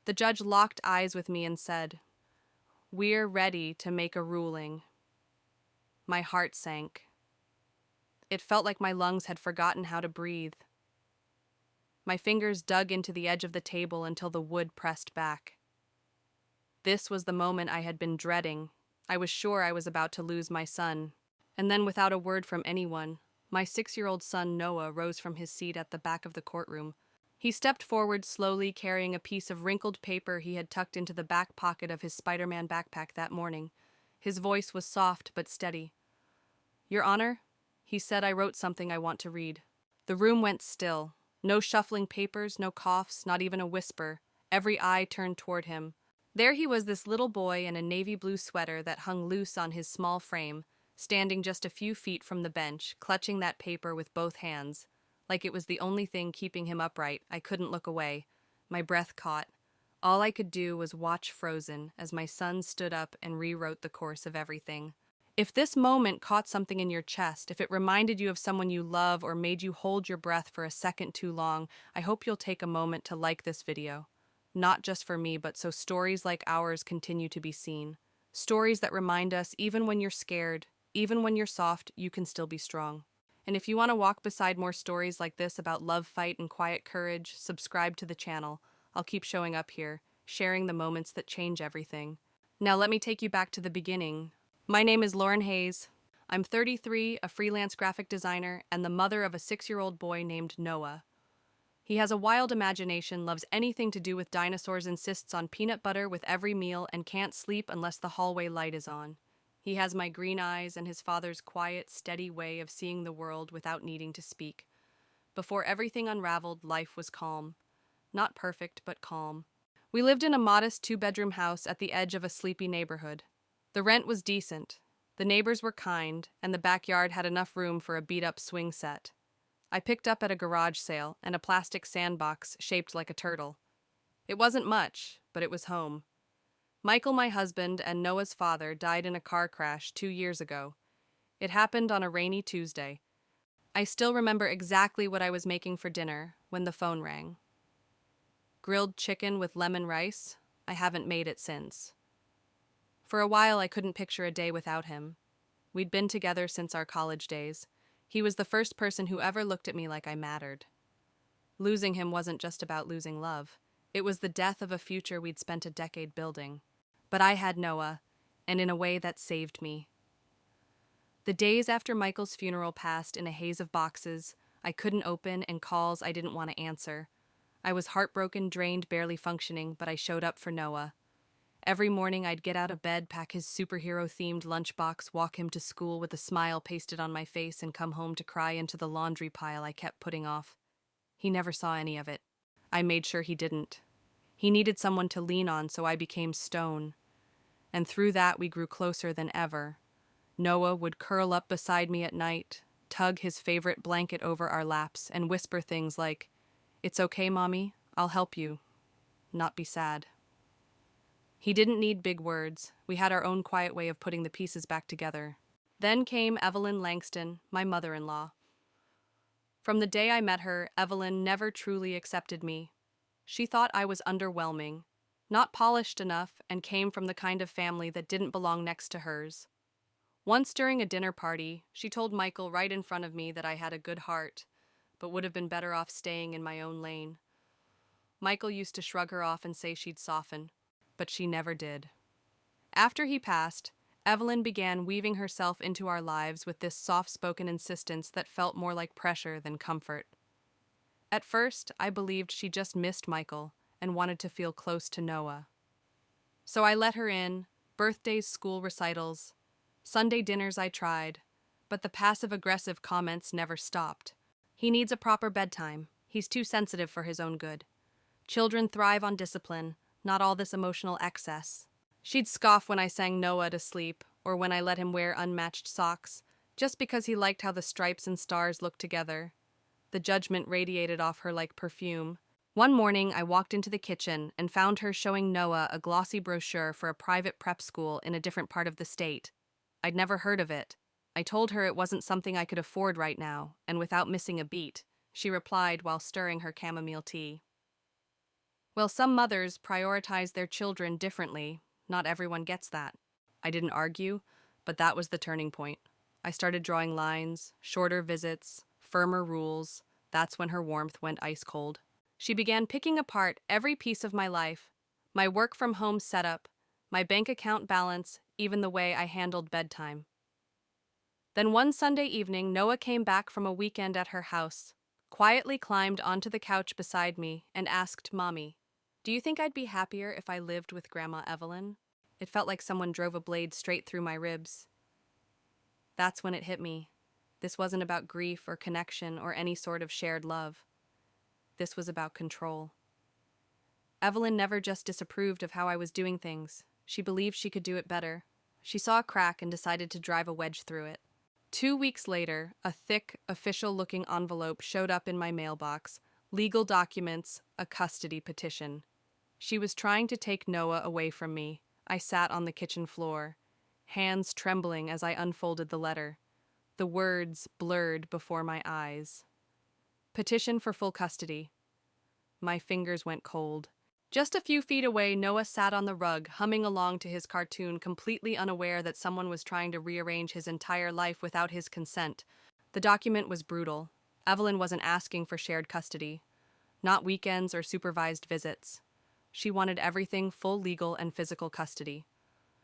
The judge locked eyes with me and said, "We're ready to make a ruling." My heart sank. It felt like my lungs had forgotten how to breathe. My fingers dug into the edge of the table until the wood pressed back. This was the moment I had been dreading. I was sure I was about to lose my son. And then, without a word from anyone, my 6-year-old son Noah rose from his seat at the back of the courtroom. He stepped forward slowly, carrying a piece of wrinkled paper he had tucked into the back pocket of his Spider-Man backpack that morning. His voice was soft but steady. "Your Honor," he said, "I wrote something I want to read." The room went still. No shuffling papers, no coughs, not even a whisper. Every eye turned toward him. There he was, this little boy in a navy blue sweater that hung loose on his small frame, standing just a few feet from the bench, clutching that paper with both hands. Like it was the only thing keeping him upright, I couldn't look away. My breath caught. All I could do was watch frozen as my son stood up and rewrote the course of everything. If this moment caught something in your chest, if it reminded you of someone you love or made you hold your breath for a second too long, I hope you'll take a moment to like this video. Not just for me, but so stories like ours continue to be seen. Stories that remind us, even when you're scared, even when you're soft, you can still be strong. And if you want to walk beside more stories like this about love, fight, and quiet courage, subscribe to the channel. I'll keep showing up here, sharing the moments that change everything. Now let me take you back to the beginning. My name is Lauren Hayes. I'm 33, a freelance graphic designer, and the mother of a 6-year-old boy named Noah. He has a wild imagination, loves anything to do with dinosaurs, insists on peanut butter with every meal, and can't sleep unless the hallway light is on. He has my green eyes and his father's quiet, steady way of seeing the world without needing to speak. Before everything unraveled, life was calm. Not perfect, but calm. We lived in a modest 2-bedroom house at the edge of a sleepy neighborhood. The rent was decent, the neighbors were kind, and the backyard had enough room for a beat-up swing set. I picked up at a garage sale and a plastic sandbox shaped like a turtle. It wasn't much, but it was home. Michael, my husband, and Noah's father died in a car crash 2 years ago. It happened on a rainy Tuesday. I still remember exactly what I was making for dinner when the phone rang. Grilled chicken with lemon rice? I haven't made it since. For a while, I couldn't picture a day without him. We'd been together since our college days. He was the first person who ever looked at me like I mattered. Losing him wasn't just about losing love. It was the death of a future we'd spent a decade building. But I had Noah, and in a way that saved me. The days after Michael's funeral passed in a haze of boxes I couldn't open and calls I didn't want to answer. I was heartbroken, drained, barely functioning, but I showed up for Noah. Every morning I'd get out of bed, pack his superhero-themed lunchbox, walk him to school with a smile pasted on my face, and come home to cry into the laundry pile I kept putting off. He never saw any of it. I made sure he didn't. He needed someone to lean on, so I became stone. And through that we grew closer than ever. Noah would curl up beside me at night, tug his favorite blanket over our laps, and whisper things like, "It's okay, Mommy, I'll help you. Not be sad." He didn't need big words. We had our own quiet way of putting the pieces back together. Then came Evelyn Langston, my mother-in-law. From the day I met her, Evelyn never truly accepted me. She thought I was underwhelming, not polished enough, and came from the kind of family that didn't belong next to hers. Once during a dinner party, she told Michael right in front of me that I had a good heart, but would have been better off staying in my own lane. Michael used to shrug her off and say she'd soften, but she never did. After he passed, Evelyn began weaving herself into our lives with this soft-spoken insistence that felt more like pressure than comfort. At first, I believed she just missed Michael and wanted to feel close to Noah. So I let her in, birthdays, school recitals, Sunday dinners I tried, but the passive-aggressive comments never stopped. "He needs a proper bedtime. He's too sensitive for his own good. Children thrive on discipline, not all this emotional excess." She'd scoff when I sang Noah to sleep, or when I let him wear unmatched socks, just because he liked how the stripes and stars looked together. The judgment radiated off her like perfume. One morning, I walked into the kitchen and found her showing Noah a glossy brochure for a private prep school in a different part of the state. I'd never heard of it. I told her it wasn't something I could afford right now, and without missing a beat, she replied while stirring her chamomile tea, Well, some mothers prioritize their children differently. Not everyone gets that. I didn't argue, but that was the turning point. I started drawing lines, shorter visits, firmer rules. That's when her warmth went ice cold. She began picking apart every piece of my life, my work from home setup, my bank account balance, even the way I handled bedtime. Then one Sunday evening, Noah came back from a weekend at her house, quietly climbed onto the couch beside me, and asked Mommy, "Do you think I'd be happier if I lived with Grandma Evelyn?" It felt like someone drove a blade straight through my ribs. That's when it hit me. This wasn't about grief or connection or any sort of shared love. This was about control. Evelyn never just disapproved of how I was doing things. She believed she could do it better. She saw a crack and decided to drive a wedge through it. 2 weeks later, a thick, official-looking envelope showed up in my mailbox. Legal documents, a custody petition. She was trying to take Noah away from me. I sat on the kitchen floor, hands trembling as I unfolded the letter. The words blurred before my eyes. Petition for full custody. My fingers went cold. Just a few feet away, Noah sat on the rug, humming along to his cartoon, completely unaware that someone was trying to rearrange his entire life without his consent. The document was brutal. Evelyn wasn't asking for shared custody, not weekends or supervised visits. She wanted everything full legal and physical custody.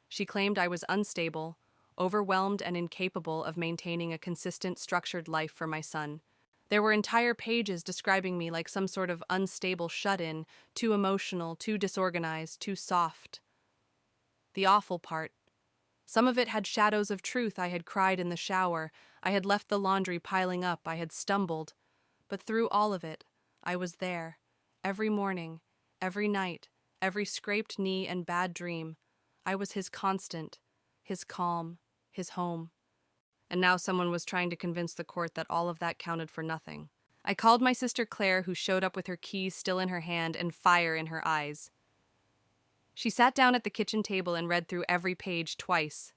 She claimed I was unstable, overwhelmed, and incapable of maintaining a consistent, structured life for my son. There were entire pages describing me like some sort of unstable shut-in, too emotional, too disorganized, too soft. The awful part. Some of it had shadows of truth. I had cried in the shower. I had left the laundry piling up. I had stumbled. But through all of it, I was there. Every morning, every night, every scraped knee and bad dream. I was his constant, his calm, his home. And now someone was trying to convince the court that all of that counted for nothing. I called my sister Claire, who showed up with her keys still in her hand and fire in her eyes. She sat down at the kitchen table and read through every page twice.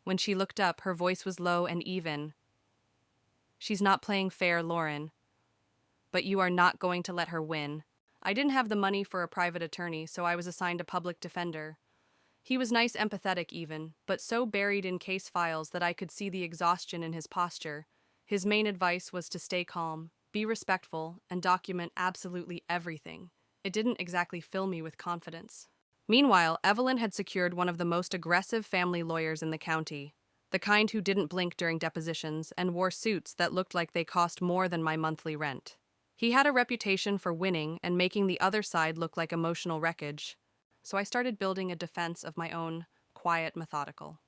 When she looked up, her voice was low and even. "She's not playing fair, Lauren. But you are not going to let her win." I didn't have the money for a private attorney, so I was assigned a public defender. He was nice, empathetic even, but so buried in case files that I could see the exhaustion in his posture. His main advice was to stay calm, be respectful, and document absolutely everything. It didn't exactly fill me with confidence. Meanwhile, Evelyn had secured one of the most aggressive family lawyers in the county, the kind who didn't blink during depositions and wore suits that looked like they cost more than my monthly rent. He had a reputation for winning and making the other side look like emotional wreckage. So I started building a defense of my own, quiet, methodical.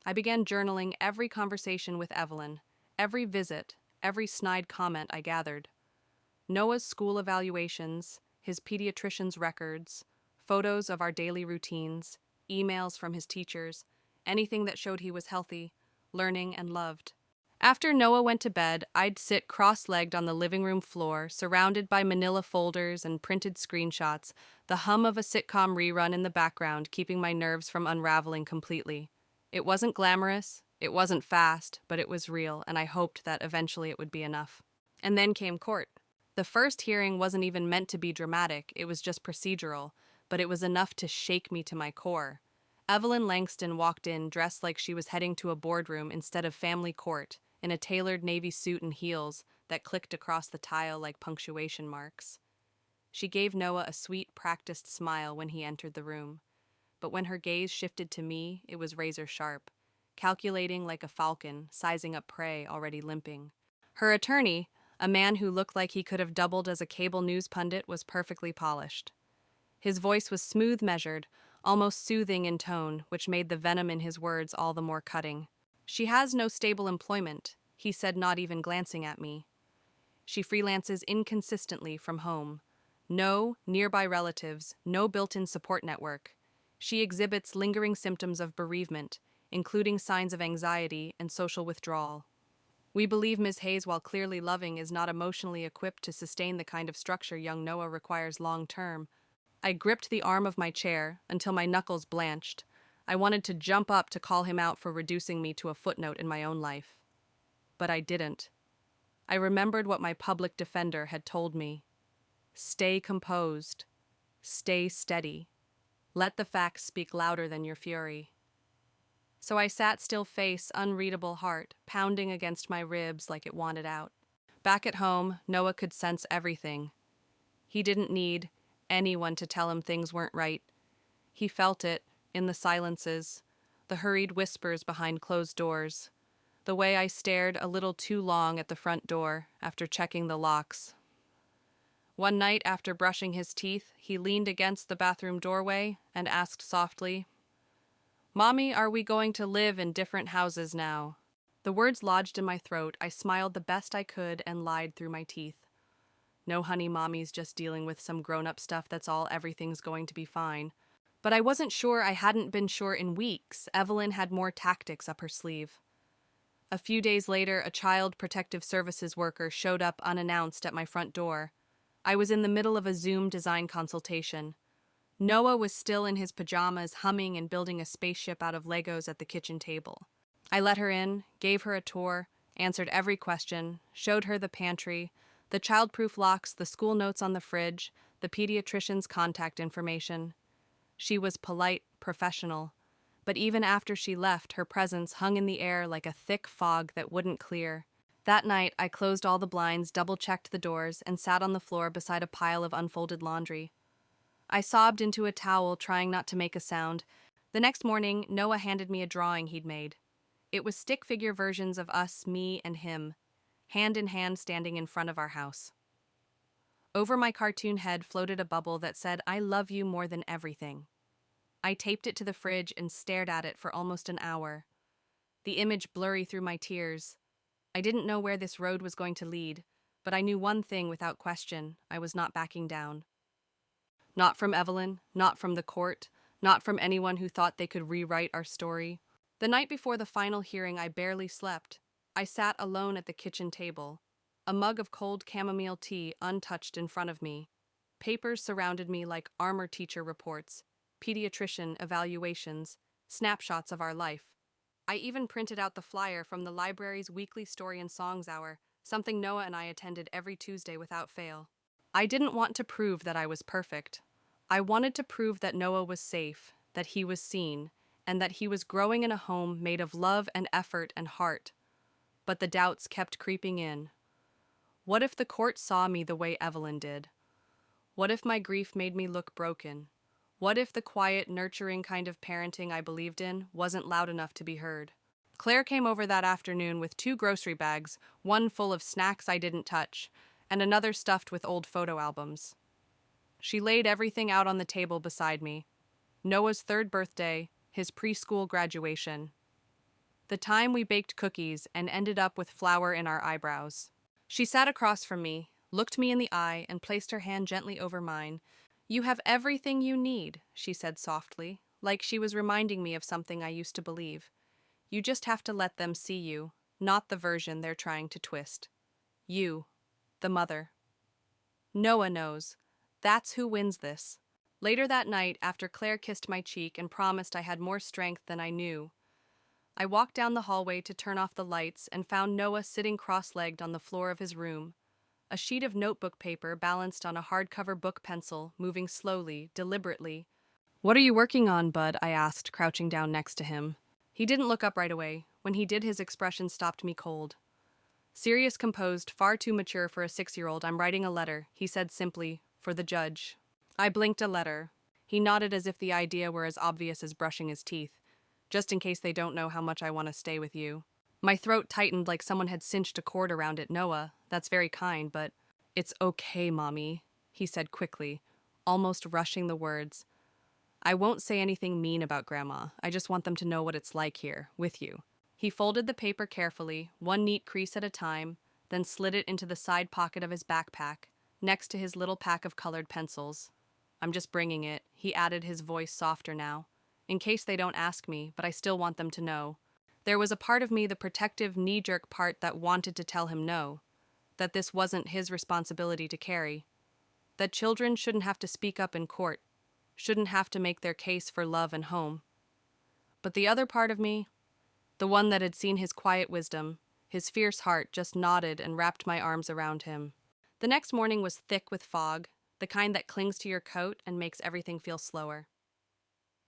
I began journaling every conversation with Evelyn, every visit, every snide comment I gathered. Noah's school evaluations, his pediatrician's records, photos of our daily routines, emails from his teachers, anything that showed he was healthy, learning, and loved. After Noah went to bed, I'd sit cross-legged on the living room floor, surrounded by manila folders and printed screenshots, the hum of a sitcom rerun in the background keeping my nerves from unraveling completely. It wasn't glamorous, it wasn't fast, but it was real, and I hoped that eventually it would be enough. And then came court. The first hearing wasn't even meant to be dramatic, it was just procedural, but it was enough to shake me to my core. Evelyn Langston walked in dressed like she was heading to a boardroom instead of family court, in a tailored navy suit and heels that clicked across the tile like punctuation marks. She gave Noah a sweet, practiced smile when he entered the room. But when her gaze shifted to me, it was razor sharp, calculating like a falcon, sizing up prey already limping. Her attorney, a man who looked like he could have doubled as a cable news pundit, was perfectly polished. His voice was smooth measured, almost soothing in tone, which made the venom in his words all the more cutting. "She has no stable employment," he said, not even glancing at me. "She freelances inconsistently from home. No nearby relatives, no built-in support network. She exhibits lingering symptoms of bereavement, including signs of anxiety and social withdrawal. We believe Ms. Hayes, while clearly loving, is not emotionally equipped to sustain the kind of structure young Noah requires long-term." I gripped the arm of my chair until my knuckles blanched. I wanted to jump up to call him out for reducing me to a footnote in my own life. But I didn't. I remembered what my public defender had told me. Stay composed. Stay steady. Let the facts speak louder than your fury. So I sat still face, unreadable heart, pounding against my ribs like it wanted out. Back at home, Noah could sense everything. He didn't need anyone to tell him things weren't right. He felt it in the silences, the hurried whispers behind closed doors, the way I stared a little too long at the front door after checking the locks. One night after brushing his teeth, he leaned against the bathroom doorway and asked softly, "Mommy, are we going to live in different houses now?" The words lodged in my throat. I smiled the best I could and lied through my teeth. No, honey, Mommy's just dealing with some grown-up stuff, that's all, everything's going to be fine. But I wasn't sure. I hadn't been sure in weeks. Evelyn had more tactics up her sleeve. A few days later, a child protective services worker showed up unannounced at my front door. I was in the middle of a Zoom design consultation. Noah was still in his pajamas, humming and building a spaceship out of Legos at the kitchen table. I let her in, gave her a tour, answered every question, showed her the pantry, the child-proof locks, the school notes on the fridge, the pediatrician's contact information. She was polite, professional, but even after she left, her presence hung in the air like a thick fog that wouldn't clear. That night, I closed all the blinds, double-checked the doors, and sat on the floor beside a pile of unfolded laundry. I sobbed into a towel, trying not to make a sound. The next morning, Noah handed me a drawing he'd made. It was stick figure versions of us, me, and him, hand in hand standing in front of our house. Over my cartoon head floated a bubble that said, "I love you more than everything." I taped it to the fridge and stared at it for almost an hour, the image blurry through my tears. I didn't know where this road was going to lead, but I knew one thing without question: I was not backing down. Not from Evelyn, not from the court, not from anyone who thought they could rewrite our story. The night before the final hearing, I barely slept. I sat alone at the kitchen table, a mug of cold chamomile tea untouched in front of me. Papers surrounded me like armor teacher reports, pediatrician evaluations, snapshots of our life. I even printed out the flyer from the library's weekly story and songs hour, something Noah and I attended every Tuesday without fail. I didn't want to prove that I was perfect. I wanted to prove that Noah was safe, that he was seen, and that he was growing in a home made of love and effort and heart. But the doubts kept creeping in. What if the court saw me the way Evelyn did? What if my grief made me look broken? What if the quiet, nurturing kind of parenting I believed in wasn't loud enough to be heard? Claire came over that afternoon with 2 grocery bags, one full of snacks I didn't touch, and another stuffed with old photo albums. She laid everything out on the table beside me. Noah's 3rd birthday, his preschool graduation, the time we baked cookies and ended up with flour in our eyebrows. She sat across from me, looked me in the eye, and placed her hand gently over mine. "You have everything you need," she said softly, like she was reminding me of something I used to believe. "You just have to let them see you, not the version they're trying to twist. You, the mother. Noah knows. That's who wins this." Later that night, after Claire kissed my cheek and promised I had more strength than I knew, I walked down the hallway to turn off the lights and found Noah sitting cross-legged on the floor of his room, a sheet of notebook paper balanced on a hardcover book pencil, moving slowly, deliberately. "What are you working on, bud?" I asked, crouching down next to him. He didn't look up right away. When he did, his expression stopped me cold. Serious, composed, far too mature for a 6-year-old. "I'm writing a letter," he said simply, "for the judge." I blinked. "A letter." He nodded as if the idea were as obvious as brushing his teeth. "Just in case they don't know how much I want to stay with you." My throat tightened like someone had cinched a cord around it. "Noah, that's very kind, but—" "It's okay, Mommy," he said quickly, almost rushing the words. "I won't say anything mean about Grandma. I just want them to know what it's like here, with you." He folded the paper carefully, one neat crease at a time, then slid it into the side pocket of his backpack, next to his little pack of colored pencils. "I'm just bringing it," he added, his voice softer now, "in case they don't ask me, but I still want them to know." There was a part of me, the protective, knee-jerk part, that wanted to tell him no, that this wasn't his responsibility to carry, that children shouldn't have to speak up in court, shouldn't have to make their case for love and home. But the other part of me, the one that had seen his quiet wisdom, his fierce heart, just nodded and wrapped my arms around him. The next morning was thick with fog. the kind that clings to your coat and makes everything feel slower.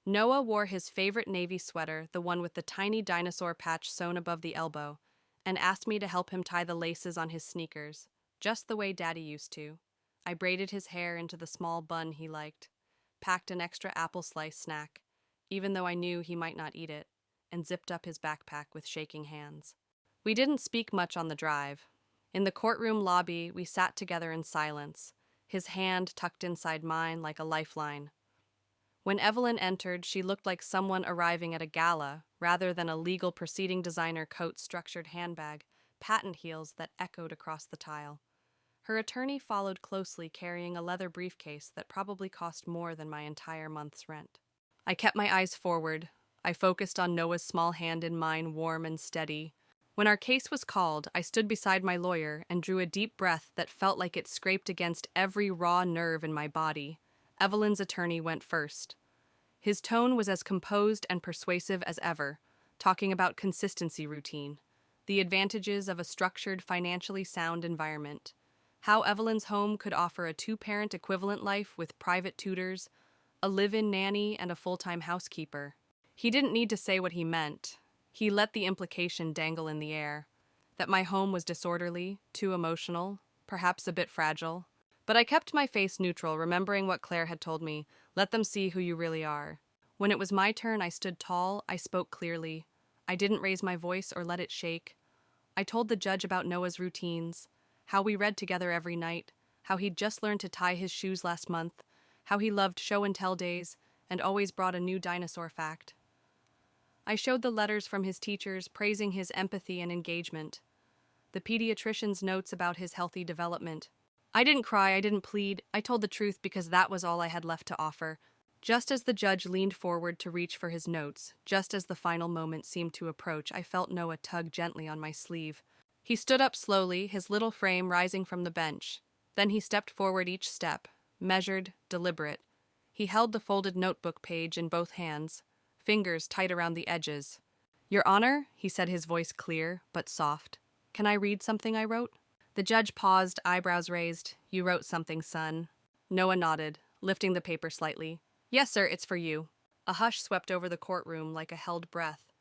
Noah wore his favorite navy sweater, the one with the tiny dinosaur patch sewn above the elbow, and asked me to help him tie the laces on his sneakers, just the way Daddy used to. I braided his hair into the small bun he liked, packed an extra apple slice snack, even though I knew he might not eat it, and zipped up his backpack with shaking hands. We didn't speak much on the drive. In the courtroom lobby, we sat together in silence, his hand tucked inside mine like a lifeline. When Evelyn entered, she looked like someone arriving at a gala, rather than a legal proceeding designer coat-structured handbag, patent heels that echoed across the tile. Her attorney followed closely, carrying a leather briefcase that probably cost more than my entire month's rent. I kept my eyes forward. I focused on Noah's small hand in mine, warm and steady. When our case was called, I stood beside my lawyer and drew a deep breath that felt like it scraped against every raw nerve in my body. Evelyn's attorney went first. His tone was as composed and persuasive as ever, talking about consistency routine, the advantages of a structured, financially sound environment, how Evelyn's home could offer a two-parent equivalent life with private tutors, a live-in nanny, and a full-time housekeeper. He didn't need to say what he meant. He let the implication dangle in the air, that my home was disorderly, too emotional, perhaps a bit fragile. But I kept my face neutral, remembering what Claire had told me, let them see who you really are. When it was my turn, I stood tall, I spoke clearly. I didn't raise my voice or let it shake. I told the judge about Noah's routines, how we read together every night, how he'd just learned to tie his shoes last month, how he loved show and tell days, and always brought a new dinosaur fact. I showed the letters from his teachers praising his empathy and engagement, the pediatrician's notes about his healthy development. I didn't cry, I didn't plead, I told the truth because that was all I had left to offer. Just as the judge leaned forward to reach for his notes, just as the final moment seemed to approach, I felt Noah tug gently on my sleeve. He stood up slowly, his little frame rising from the bench. Then he stepped forward each step, measured, deliberate. He held the folded notebook page in both hands, fingers tight around the edges. "Your Honor," he said, his voice clear but soft. "Can I read something I wrote?" The judge paused, eyebrows raised. "You wrote something, son." Noah nodded, lifting the paper slightly. "Yes, sir, it's for you." A hush swept over the courtroom like a held breath.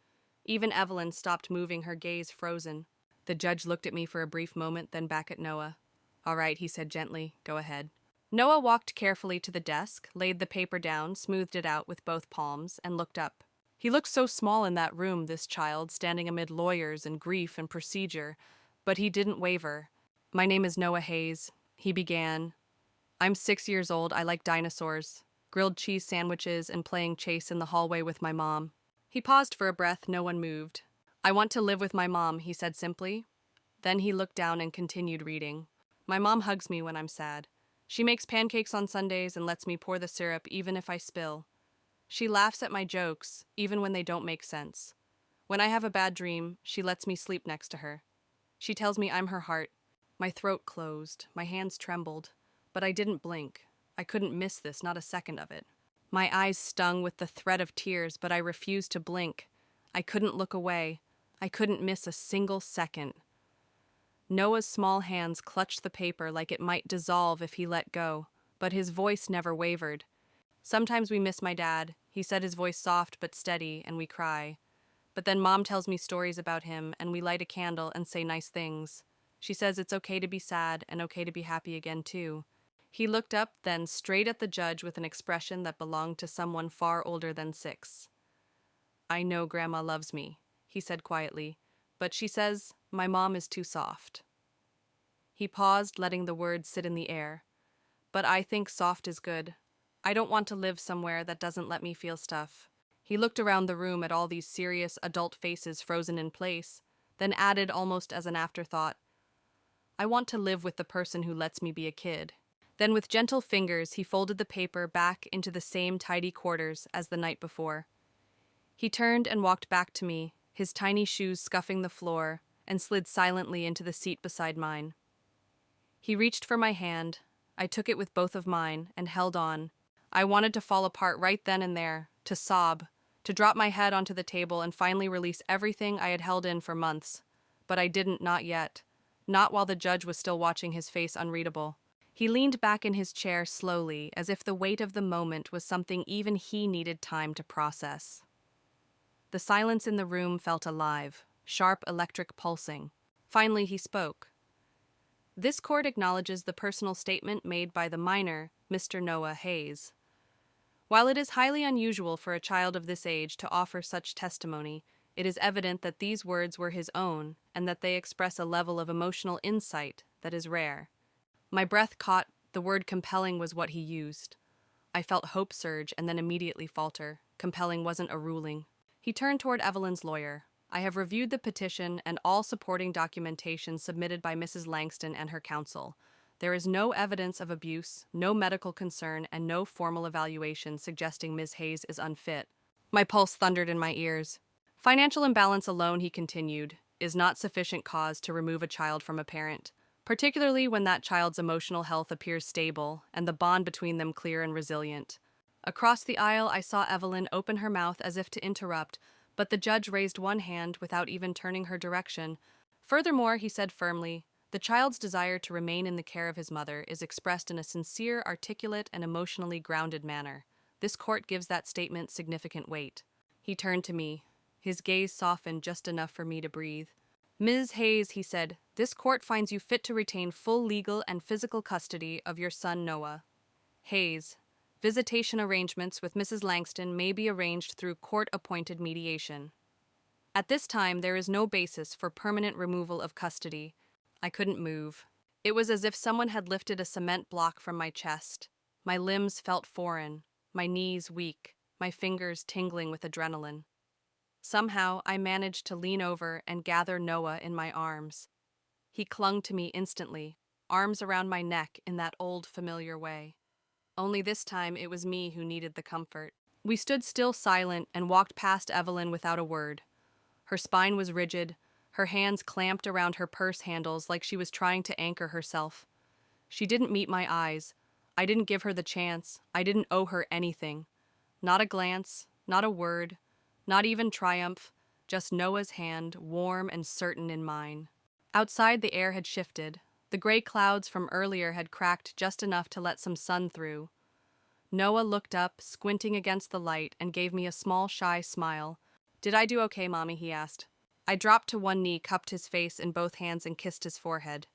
Even Evelyn stopped moving, her gaze frozen. The judge looked at me for a brief moment, then back at Noah. "All right," he said gently, "go ahead." Noah walked carefully to the desk, laid the paper down, smoothed it out with both palms, and looked up. He looked so small in that room, this child, standing amid lawyers and grief and procedure, but he didn't waver. "My name is Noah Hayes," he began. "I'm 6 years old, I like dinosaurs, grilled cheese sandwiches, and playing chase in the hallway with my mom." He paused for a breath, no one moved. "I want to live with my mom," he said simply. Then he looked down and continued reading. "My mom hugs me when I'm sad. She makes pancakes on Sundays and lets me pour the syrup even if I spill. She laughs at my jokes, even when they don't make sense. When I have a bad dream, she lets me sleep next to her. She tells me I'm her heart." My throat closed, my hands trembled, but I didn't blink. I couldn't miss this, not a second of it. My eyes stung with the threat of tears, but I refused to blink. I couldn't look away. I couldn't miss a single second. Noah's small hands clutched the paper like it might dissolve if he let go, but his voice never wavered. "Sometimes we miss my dad," he said, his voice soft but steady, "and we cry. But then Mom tells me stories about him, and we light a candle and say nice things. She says it's okay to be sad and okay to be happy again, too." He looked up, then straight at the judge with an expression that belonged to someone far older than 6. "I know Grandma loves me," he said quietly, "but she says my mom is too soft." He paused, letting the words sit in the air. "But I think soft is good. I don't want to live somewhere that doesn't let me feel stuff." He looked around the room at all these serious adult faces frozen in place, then added almost as an afterthought, "I want to live with the person who lets me be a kid." Then with gentle fingers he folded the paper back into the same tidy quarters as the night before. He turned and walked back to me, his tiny shoes scuffing the floor, and slid silently into the seat beside mine. He reached for my hand. I took it with both of mine and held on. I wanted to fall apart right then and there, to sob, to drop my head onto the table and finally release everything I had held in for months. But I didn't, not yet. Not while the judge was still watching, his face unreadable. He leaned back in his chair slowly, as if the weight of the moment was something even he needed time to process. The silence in the room felt alive, sharp electric pulsing. Finally, he spoke. This court acknowledges the personal statement made by the minor, Mr. Noah Hayes. While it is highly unusual for a child of this age to offer such testimony, it is evident that these words were his own and that they express a level of emotional insight that is rare. My breath caught. The word compelling was what he used. I felt hope surge and then immediately falter. Compelling wasn't a ruling. He turned toward Evelyn's lawyer. I have reviewed the petition and all supporting documentation submitted by Mrs. Langston and her counsel. There is no evidence of abuse, no medical concern, and no formal evaluation suggesting Ms. Hayes is unfit. My pulse thundered in my ears. Financial imbalance alone, he continued, is not sufficient cause to remove a child from a parent, particularly when that child's emotional health appears stable and the bond between them clear and resilient. Across the aisle, I saw Evelyn open her mouth as if to interrupt, but the judge raised one hand without even turning her direction. Furthermore, he said firmly, the child's desire to remain in the care of his mother is expressed in a sincere, articulate, and emotionally grounded manner. This court gives that statement significant weight. He turned to me. His gaze softened just enough for me to breathe. Ms. Hayes, he said, this court finds you fit to retain full legal and physical custody of your son Noah. Hayes, visitation arrangements with Mrs. Langston may be arranged through court-appointed mediation. At this time, there is no basis for permanent removal of custody. I couldn't move. It was as if someone had lifted a cement block from my chest. My limbs felt foreign, my knees weak, my fingers tingling with adrenaline. Somehow, I managed to lean over and gather Noah in my arms. He clung to me instantly, arms around my neck in that old familiar way. Only this time it was me who needed the comfort. We stood still silent and walked past Evelyn without a word. Her spine was rigid, her hands clamped around her purse handles like she was trying to anchor herself. She didn't meet my eyes. I didn't give her the chance. I didn't owe her anything. Not a glance, not a word, not even triumph, just Noah's hand, warm and certain in mine. Outside, the air had shifted. The gray clouds from earlier had cracked just enough to let some sun through. Noah looked up, squinting against the light, and gave me a small, shy smile. Did I do okay, Mommy? He asked. I dropped to one knee, cupped his face in both hands, and kissed his forehead.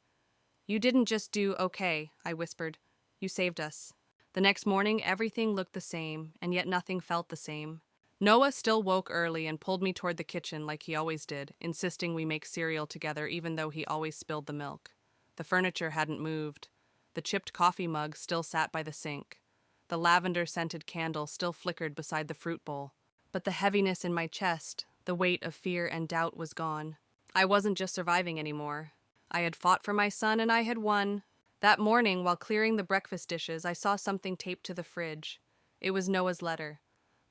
You didn't just do okay, I whispered. You saved us. The next morning, everything looked the same, and yet nothing felt the same. Noah still woke early and pulled me toward the kitchen like he always did, insisting we make cereal together even though he always spilled the milk. The furniture hadn't moved. The chipped coffee mug still sat by the sink. The lavender-scented candle still flickered beside the fruit bowl. But the heaviness in my chest, the weight of fear and doubt was gone. I wasn't just surviving anymore. I had fought for my son and I had won. That morning, while clearing the breakfast dishes, I saw something taped to the fridge. It was Noah's letter.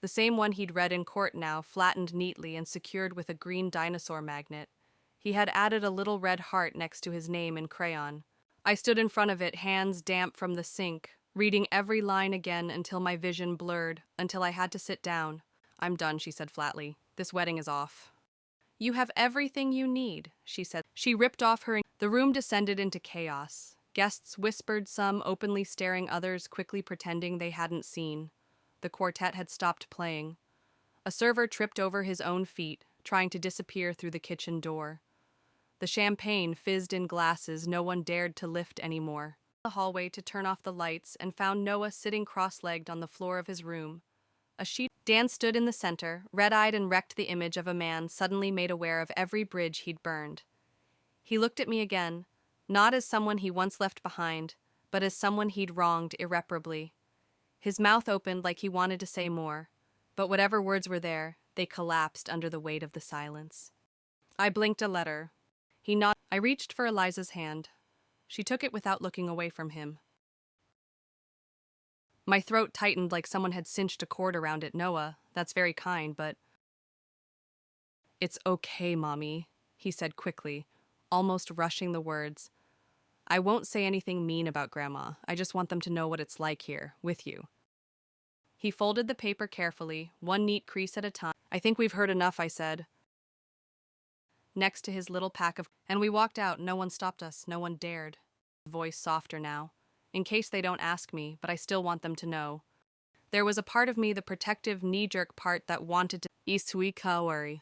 The same one he'd read in court now, flattened neatly and secured with a green dinosaur magnet. He had added a little red heart next to his name in crayon. I stood in front of it, hands damp from the sink, reading every line again until my vision blurred, until I had to sit down. I'm done, she said flatly. This wedding is off. You have everything you need, she said. She ripped off her. The room descended into chaos. Guests whispered, some openly staring, others quickly pretending they hadn't seen. The quartet had stopped playing. A server tripped over his own feet, trying to disappear through the kitchen door. The champagne fizzed in glasses no one dared to lift anymore. The hallway to turn off the lights and found Noah sitting cross-legged on the floor of his room. Dan stood in the center, red-eyed and wrecked, the image of a man suddenly made aware of every bridge he'd burned. He looked at me again, not as someone he once left behind, but as someone he'd wronged irreparably. His mouth opened like he wanted to say more, but whatever words were there, they collapsed under the weight of the silence. I blinked a letter. He nodded. I reached for Eliza's hand. She took it without looking away from him. My throat tightened like someone had cinched a cord around it. Noah, that's very kind, but... It's okay, Mommy, he said quickly, almost rushing the words. I won't say anything mean about Grandma. I just want them to know what it's like here, with you. He folded the paper carefully, one neat crease at a time. I think we've heard enough, I said. Next to his little pack of... And we walked out. No one stopped us. No one dared. Voice softer now. in case they don't ask me, but I still want them to know. There was a part of me, the protective, knee-jerk part, that wanted to isui kawari.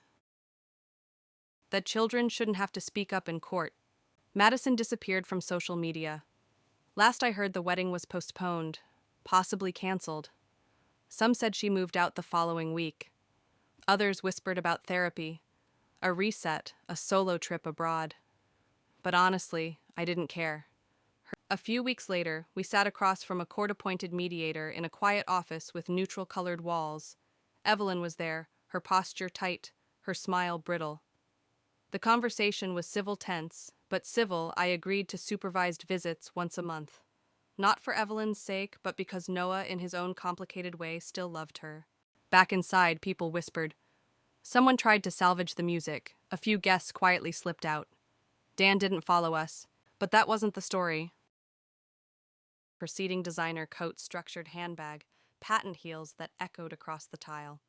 That children shouldn't have to speak up in court. Madison disappeared from social media. Last I heard, the wedding was postponed, possibly canceled. Some said she moved out the following week. Others whispered about therapy, a reset, a solo trip abroad. But honestly, I didn't care. A few weeks later, we sat across from a court-appointed mediator in a quiet office with neutral-colored walls. Evelyn was there, her posture tight, her smile brittle. The conversation was civil tense, but civil. I agreed to supervised visits once a month. Not for Evelyn's sake, but because Noah, in his own complicated way, still loved her. Back inside, people whispered. Someone tried to salvage the music. A few guests quietly slipped out. Dan didn't follow us, but that wasn't the story. Preceding designer coat, structured handbag, patent heels that echoed across the tile.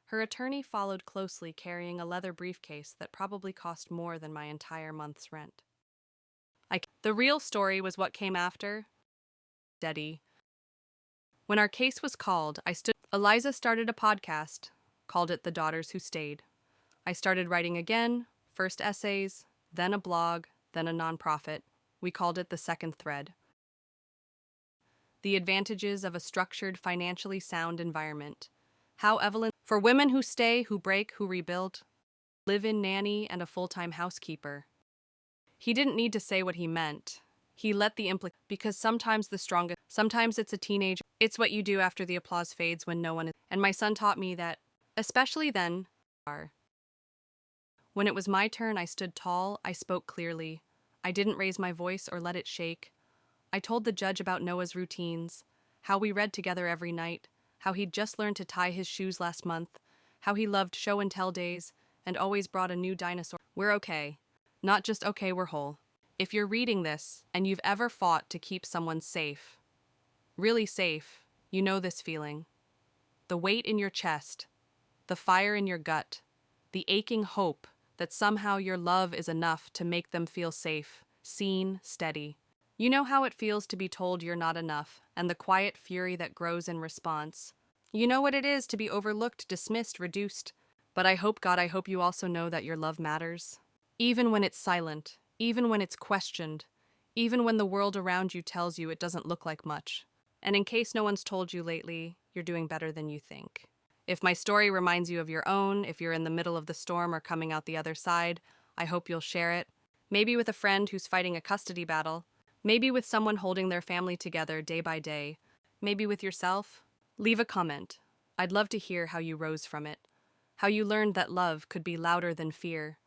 Her attorney followed closely, carrying a leather briefcase that probably cost more than my entire month's rent. The real story was what came after. Steady. When our case was called, Eliza started a podcast, called it The Daughters Who Stayed. I started writing again, first essays, then a blog, then a nonprofit. We called it The Second Thread. The advantages of a structured, financially sound environment. How Evelyn, for women who stay, who break, who rebuild, live-in nanny and a full-time housekeeper. He didn't need to say what he meant. He let the because sometimes sometimes it's a teenager. It's what you do after the applause fades when no one is. And my son taught me that, especially then, when it was my turn, I stood tall, I spoke clearly. I didn't raise my voice or let it shake. I told the judge about Noah's routines, how we read together every night, how he'd just learned to tie his shoes last month, how he loved show and tell days, and always brought a new dinosaur. We're okay. Not just okay, we're whole. If you're reading this, and you've ever fought to keep someone safe, really safe, you know this feeling. The weight in your chest, the fire in your gut, the aching hope that somehow your love is enough to make them feel safe, seen, steady. You know how it feels to be told you're not enough, and the quiet fury that grows in response. You know what it is to be overlooked, dismissed, reduced. But I hope you also know that your love matters. Even when it's silent, even when it's questioned, even when the world around you tells you it doesn't look like much. And in case no one's told you lately, you're doing better than you think. If my story reminds you of your own, if you're in the middle of the storm or coming out the other side, I hope you'll share it. Maybe with a friend who's fighting a custody battle. Maybe with someone holding their family together day by day. Maybe with yourself. Leave a comment. I'd love to hear how you rose from it. How you learned that love could be louder than fear.